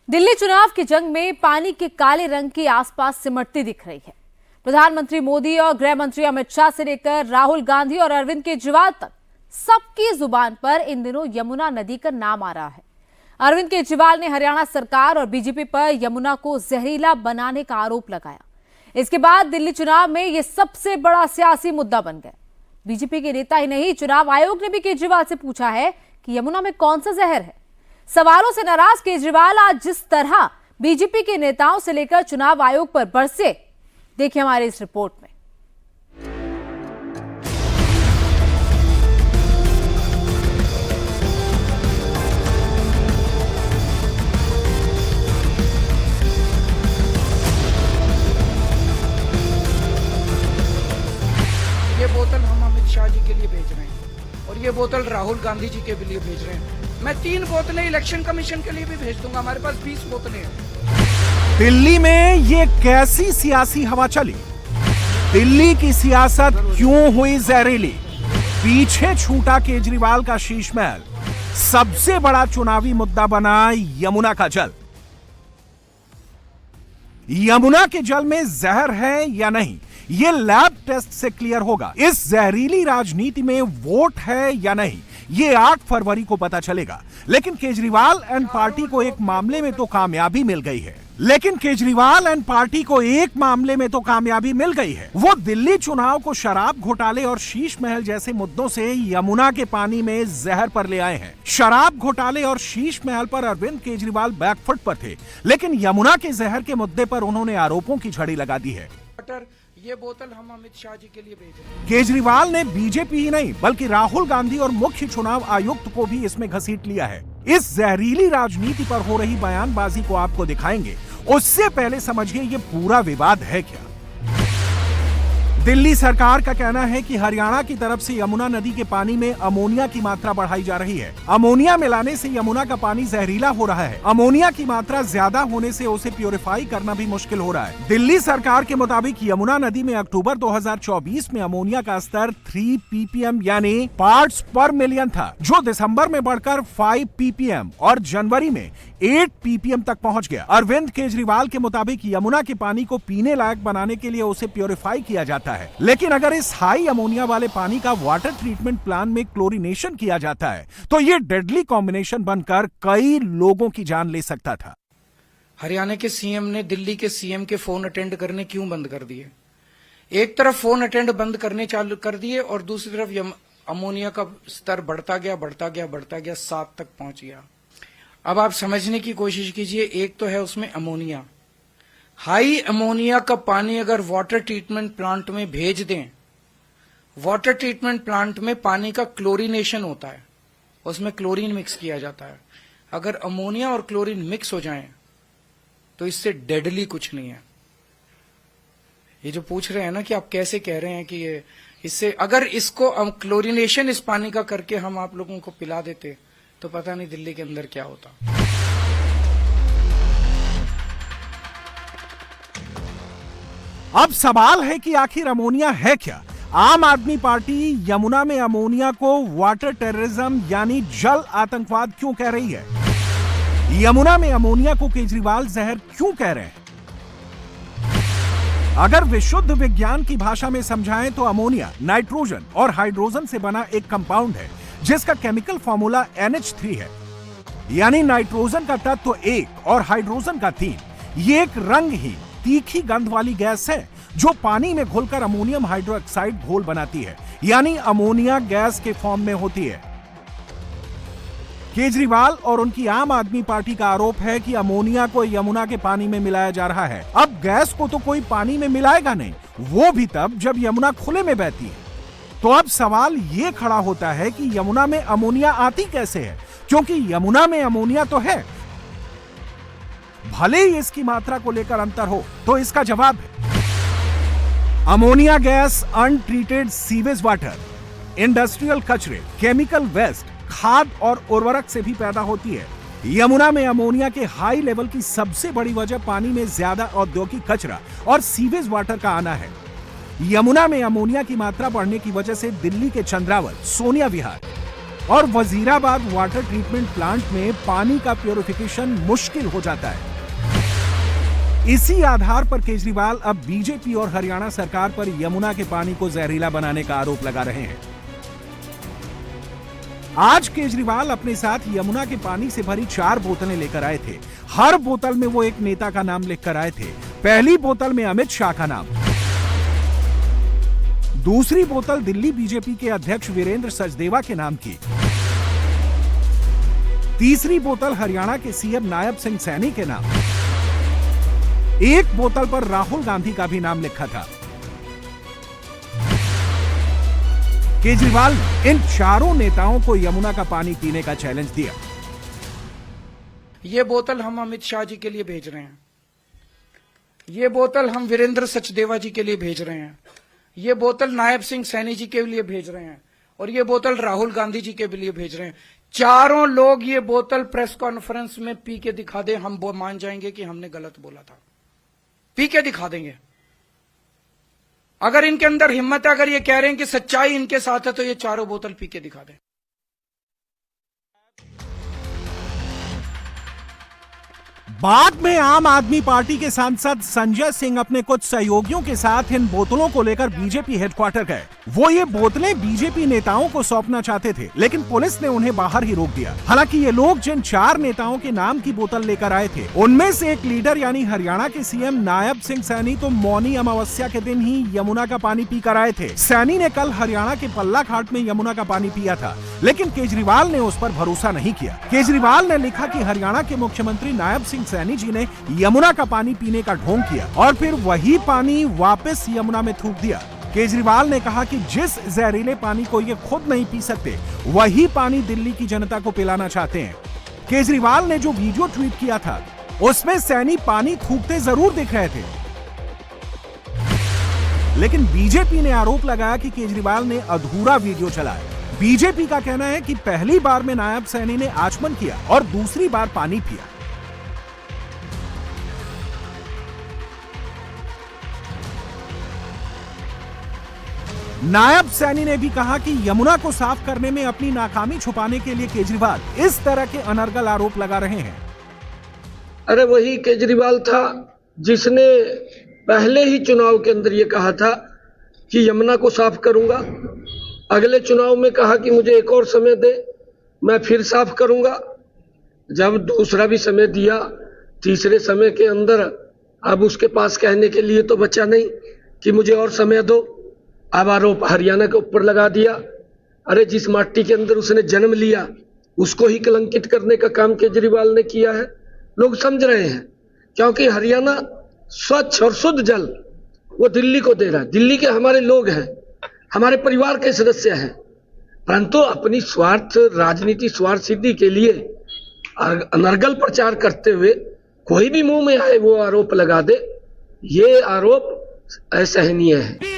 दिल्ली चुनाव की जंग में पानी के काले रंग की आसपास सिमटती दिख रही है। प्रधानमंत्री मोदी और गृह मंत्री अमित शाह से लेकर राहुल गांधी और अरविंद केजरीवाल तक सबकी जुबान पर इन दिनों यमुना नदी का नाम आ रहा है। अरविंद केजरीवाल ने हरियाणा सरकार और बीजेपी पर यमुना को जहरीला बनाने का आरोप लगाया। इसके बाद दिल्ली चुनाव में यह सबसे बड़ा सियासी मुद्दा बन गया। बीजेपी के नेता ही नहीं, चुनाव आयोग ने भी केजरीवाल से पूछा है कि यमुना में कौन सा जहर है। सवालों से नाराज केजरीवाल आज जिस तरह बीजेपी के नेताओं से लेकर चुनाव आयोग पर बरसे, देखिए हमारी इस रिपोर्ट में। ये बोतल हम अमित शाह जी के लिए भेज रहे हैं और ये बोतल राहुल गांधी जी के लिए भेज रहे हैं। मैं 3 बोतलें इलेक्शन कमीशन के लिए भी भेज दूंगा। हमारे पास 20 बोतलें हैं। दिल्ली में ये कैसी सियासी हवा चली? दिल्ली की सियासत क्यों हुई जहरीली? पीछे छूटा केजरीवाल का शीश महल। सबसे बड़ा चुनावी मुद्दा बना यमुना का जल। यमुना के जल में जहर है या नहीं, ये लैब टेस्ट से क्लियर होगा। इस जहरीली राजनीति में वोट है या नहीं, ये 8 फरवरी को पता चलेगा। लेकिन केजरीवाल एंड पार्टी को एक मामले में तो कामयाबी मिल गई है। वो दिल्ली चुनाव को शराब घोटाले और शीश महल जैसे मुद्दों से यमुना के पानी में जहर पर ले आए हैं। शराब घोटाले और शीश महल पर अरविंद केजरीवाल बैकफुट पर थे, लेकिन यमुना के जहर के मुद्दे पर उन्होंने आरोपों की झड़ी लगा दी है। ये बोतल हम अमित शाह जी के लिए भेज रहे हैं। केजरीवाल ने बीजेपी ही नहीं बल्कि राहुल गांधी और मुख्य चुनाव आयुक्त को भी इसमें घसीट लिया है। इस जहरीली राजनीति पर हो रही बयानबाजी को आपको दिखाएंगे। उससे पहले समझिए ये पूरा विवाद है क्या। दिल्ली सरकार का कहना है कि हरियाणा की तरफ से यमुना नदी के पानी में अमोनिया की मात्रा बढ़ाई जा रही है। अमोनिया मिलाने से यमुना का पानी जहरीला हो रहा है। अमोनिया की मात्रा ज्यादा होने से उसे प्यूरिफाई करना भी मुश्किल हो रहा है। दिल्ली सरकार के मुताबिक यमुना नदी में अक्टूबर 2024 में अमोनिया का स्तर 3 ppm यानी पार्ट्स पर मिलियन था, जो दिसंबर में बढ़कर 5 ppm और जनवरी में 8 ppm तक पहुंच गया। अरविंद केजरीवाल के मुताबिक यमुना के पानी को पीने लायक बनाने के लिए उसे प्यूरिफाई किया जाता है, लेकिन अगर इस हाई अमोनिया वाले पानी का वाटर ट्रीटमेंट प्लांट में क्लोरीनेशन किया जाता है तो ये डेडली कॉम्बिनेशन बनकर कई लोगों की जान ले सकता था। हरियाणा के सीएम ने दिल्ली के सीएम के फोन अटेंड करने क्यों बंद कर दिए? एक तरफ फोन अटेंड बंद करने चालू कर दिए और दूसरी तरफ अमोनिया का स्तर बढ़ता गया 7 तक पहुंच गया। अब आप समझने की कोशिश कीजिए, एक तो है उसमें अमोनिया, हाई अमोनिया का पानी अगर वाटर ट्रीटमेंट प्लांट में भेज दें, वाटर ट्रीटमेंट प्लांट में पानी का क्लोरीनेशन होता है, उसमें क्लोरीन मिक्स किया जाता है। अगर अमोनिया और क्लोरीन मिक्स हो जाएं तो इससे डेडली कुछ नहीं है। ये जो पूछ रहे हैं ना कि आप कैसे कह रहे हैं कि ये इससे, अगर इसको क्लोरीनेशन इस पानी का करके हम आप लोगों को पिला देते तो पता नहीं दिल्ली के अंदर क्या होता। अब सवाल है कि आखिर अमोनिया है क्या? आम आदमी पार्टी यमुना में अमोनिया को वाटर टेररिज्म यानी जल आतंकवाद क्यों कह रही है? यमुना में अमोनिया को केजरीवाल जहर क्यों कह रहे हैं? अगर विशुद्ध विज्ञान की भाषा में समझाएं तो अमोनिया नाइट्रोजन और हाइड्रोजन से बना एक कंपाउंड है जिसका केमिकल फॉर्मूला NH3 है, यानी नाइट्रोजन का तत्व 1 और हाइड्रोजन का 3। ये एक रंगहीन तीखी गंध वाली गैस है जो पानी में घुलकर अमोनियम हाइड्रोक्साइड घोल बनाती है, यानी अमोनिया गैस के फॉर्म में होती है। केजरीवाल और उनकी आम आदमी पार्टी का आरोप है कि अमोनिया को यमुना के पानी में मिलाया जा रहा है। अब गैस को तो कोई पानी में मिलाएगा नहीं, वो भी तब जब यमुना खुले में बहती है। तो अब सवाल ये खड़ा होता है कि यमुना में अमोनिया आती कैसे है, क्योंकि यमुना में अमोनिया तो है, भले ही इसकी मात्रा को लेकर अंतर हो। तो इसका जवाब है ammonia gas untreated sewage water, industrial कचरे, केमिकल वेस्ट, खाद और उर्वरक से भी पैदा होती है। यमुना में अमोनिया के हाई लेवल की सबसे बड़ी वजह पानी में ज्यादा औद्योगिक कचरा और सीवेज वाटर का आना है। यमुना में अमोनिया की मात्रा बढ़ने की वजह से दिल्ली के चंद्रावत, सोनिया विहार, और वजीराबाद वाटर ट्रीटमेंट प्लांट में पानी का प्यूरिफिकेशन मुश्किल हो जाता है। इसी आधार पर केजरीवाल अब बीजेपी और हरियाणा सरकार पर यमुना के पानी को जहरीला बनाने का आरोप लगा रहे हैं। आज केजरीवाल अपने साथ यमुना के पानी से भरी 4 बोतलें लेकर आए थे। हर बोतल में वो एक नेता का नाम लिखकर आए थे। पहली बोतल में अमित शाह का नाम, दूसरी बोतल दिल्ली बीजेपी के अध्यक्ष वीरेंद्र सचदेवा के नाम की, तीसरी बोतल हरियाणा के सीएम नायब सिंह सैनी के नाम, एक बोतल पर राहुल गांधी का भी नाम लिखा था। केजरीवाल ने इन चारों नेताओं को यमुना का पानी पीने का चैलेंज दिया। ये बोतल हम अमित शाह जी के लिए भेज रहे हैं, ये बोतल हम वीरेंद्र सचदेवा जी के लिए भेज रहे हैं, ये बोतल नायब सिंह सैनी जी के लिए भेज रहे हैं, और ये बोतल राहुल गांधी जी के लिए भेज रहे हैं। चारों लोग ये बोतल प्रेस कॉन्फ्रेंस में पी के दिखा दे, हम वो मान जाएंगे कि हमने गलत बोला था। पी के दिखा देंगे। अगर इनके अंदर हिम्मत है, अगर ये कह रहे हैं कि सच्चाई इनके साथ है, तो ये चारों बोतल पी के दिखा दें। बाद में आम आदमी पार्टी के सांसद संजय सिंह अपने कुछ सहयोगियों के साथ इन बोतलों को लेकर बीजेपी हेडक्वार्टर गए। वो ये बोतलें बीजेपी नेताओं को सौंपना चाहते थे, लेकिन पुलिस ने उन्हें बाहर ही रोक दिया। हालांकि ये लोग जिन 4 नेताओं के नाम की बोतल लेकर आए थे, उनमें से एक लीडर यानी हरियाणा के सीएम नायब सिंह सैनी तो मौनी अमावस्या के दिन ही यमुना का पानी पीकर आए थे। सैनी ने कल हरियाणा के पल्ला घाट में यमुना का पानी पिया था, लेकिन केजरीवाल ने उस पर भरोसा नहीं किया। केजरीवाल ने लिखा कि हरियाणा के मुख्यमंत्री नायब सिंह सैनी जी ने यमुना का पानी पीने का ढोंग किया और फिर वही पानी वापस यमुना में थूक दिया। केजरीवाल ने कहा कि जिस जहरीले पानी को ये खुद नहीं पी सकते, वही पानी दिल्ली की जनता को पिलाना चाहते हैं। केजरीवाल ने जो वीडियो ट्वीट किया था, उसमें सैनी पानी थूकते जरूर दिख रहे थे, लेकिन बीजेपी ने आरोप लगाया कि केजरीवाल ने अधूरा वीडियो चलाया। बीजेपी का कहना है कि पहली बार में नायब सैनी ने आचमन किया और दूसरी बार पानी पिया। नायब सैनी ने भी कहा कि यमुना को साफ करने में अपनी नाकामी छुपाने के लिए केजरीवाल इस तरह के अनर्गल आरोप लगा रहे हैं। अरे वही केजरीवाल था जिसने पहले ही चुनाव के अंदर ये कहा था कि यमुना को साफ करूंगा। अगले चुनाव में कहा कि मुझे एक और समय दे, मैं फिर साफ करूंगा। जब दूसरा भी समय दिया, तीसरे समय के अंदर अब उसके पास कहने के लिए तो बचा नहीं कि मुझे और समय दो। अब आरोप हरियाणा के ऊपर लगा दिया। अरे जिस माटी के अंदर उसने जन्म लिया, उसको ही कलंकित करने का काम केजरीवाल ने किया है। लोग समझ रहे हैं, क्योंकि हरियाणा स्वच्छ और शुद्ध जल वो दिल्ली को दे रहा है। दिल्ली के हमारे लोग हैं, हमारे परिवार के सदस्य हैं, परंतु अपनी स्वार्थ राजनीति स्वार्थ सिद्धि के लिए अनर्गल प्रचार करते हुए कोई भी मुंह में आए वो आरोप लगा दे, ये आरोप असहनीय है।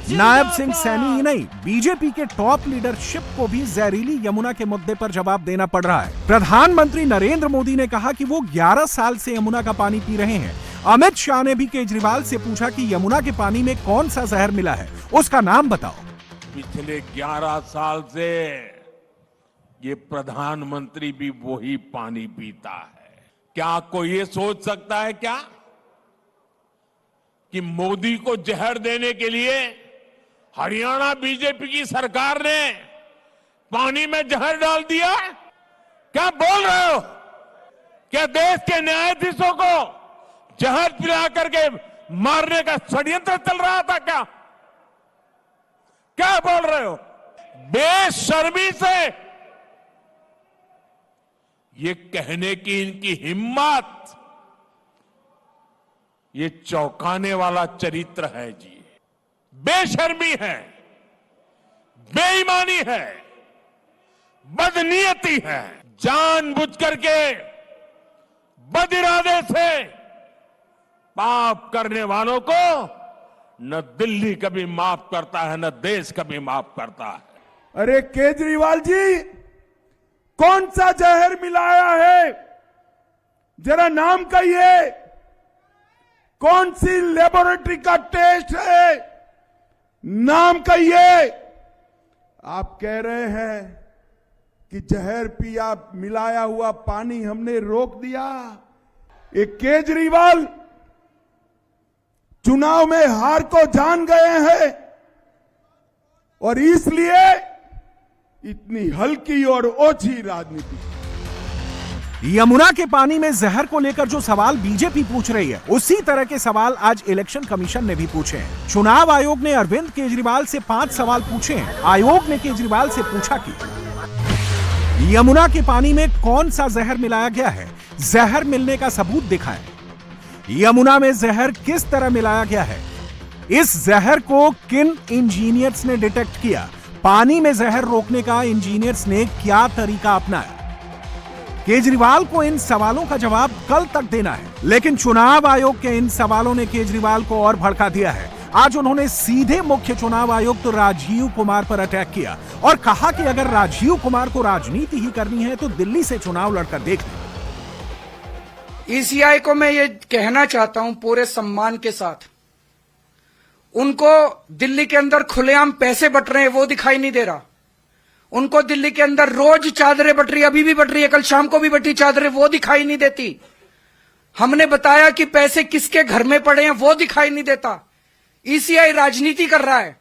नायब सिंह सैनी ही नहीं, बीजेपी के टॉप लीडरशिप को भी जहरीली यमुना के मुद्दे पर जवाब देना पड़ रहा है। प्रधानमंत्री नरेंद्र मोदी ने कहा कि वो 11 साल से यमुना का पानी पी रहे हैं। अमित शाह ने भी केजरीवाल से पूछा कि यमुना के पानी में कौन सा जहर मिला है, उसका नाम बताओ। पिछले 11 साल से ये प्रधानमंत्री भी वही पानी पीता है। क्या कोई ये सोच सकता है क्या कि मोदी को जहर देने के लिए हरियाणा बीजेपी की सरकार ने पानी में जहर डाल दिया? क्या बोल रहे हो? क्या देश के न्यायाधीशों को जहर पिला करके मारने का षड्यंत्र चल रहा था क्या? क्या बोल रहे हो? बेशर्मी से ये कहने की इनकी हिम्मत, ये चौंकाने वाला चरित्र है जी। बेशर्मी है, बेईमानी है, बदनीयती है। जानबूझ करके बदिरादे से पाप करने वालों को न दिल्ली कभी माफ करता है, न देश कभी माफ करता है। अरे केजरीवाल जी, कौन सा जहर मिलाया है, जरा नाम कहिए। कौन सी लेबोरेटरी का टेस्ट है, नाम कहिए। आप कह रहे हैं कि जहर पिया मिलाया हुआ पानी हमने रोक दिया। ये केजरीवाल चुनाव में हार को जान गए हैं और इसलिए इतनी हल्की और ओछी राजनीति। यमुना के पानी में जहर को लेकर जो सवाल बीजेपी पूछ रही है, उसी तरह के सवाल आज इलेक्शन कमीशन ने भी पूछे हैं। चुनाव आयोग ने अरविंद केजरीवाल से 5 सवाल पूछे हैं। आयोग ने केजरीवाल से पूछा कि यमुना के पानी में कौन सा जहर मिलाया गया है, जहर मिलने का सबूत दिखाएं। यमुना में जहर किस तरह मिलाया गया है, इस जहर को किन इंजीनियर्स ने डिटेक्ट किया, पानी में जहर रोकने का इंजीनियर्स ने क्या तरीका अपनाया। केजरीवाल को इन सवालों का जवाब कल तक देना है, लेकिन चुनाव आयोग के इन सवालों ने केजरीवाल को और भड़का दिया है। आज उन्होंने सीधे मुख्य चुनाव आयुक्त राजीव कुमार पर अटैक किया और कहा कि अगर राजीव कुमार को राजनीति ही करनी है तो दिल्ली से चुनाव लड़कर देख लें। ईसीआई को मैं ये कहना चाहता हूं पूरे सम्मान के साथ, उनको दिल्ली के अंदर खुलेआम पैसे बट रहे हैं वो दिखाई नहीं दे रहा। उनको दिल्ली के अंदर रोज चादरें बट रही, अभी भी बट रही है, कल शाम को भी बटी चादरें, वो दिखाई नहीं देती। हमने बताया कि पैसे किसके घर में पड़े हैं वो दिखाई नहीं देता। ईसीआई राजनीति कर रहा है।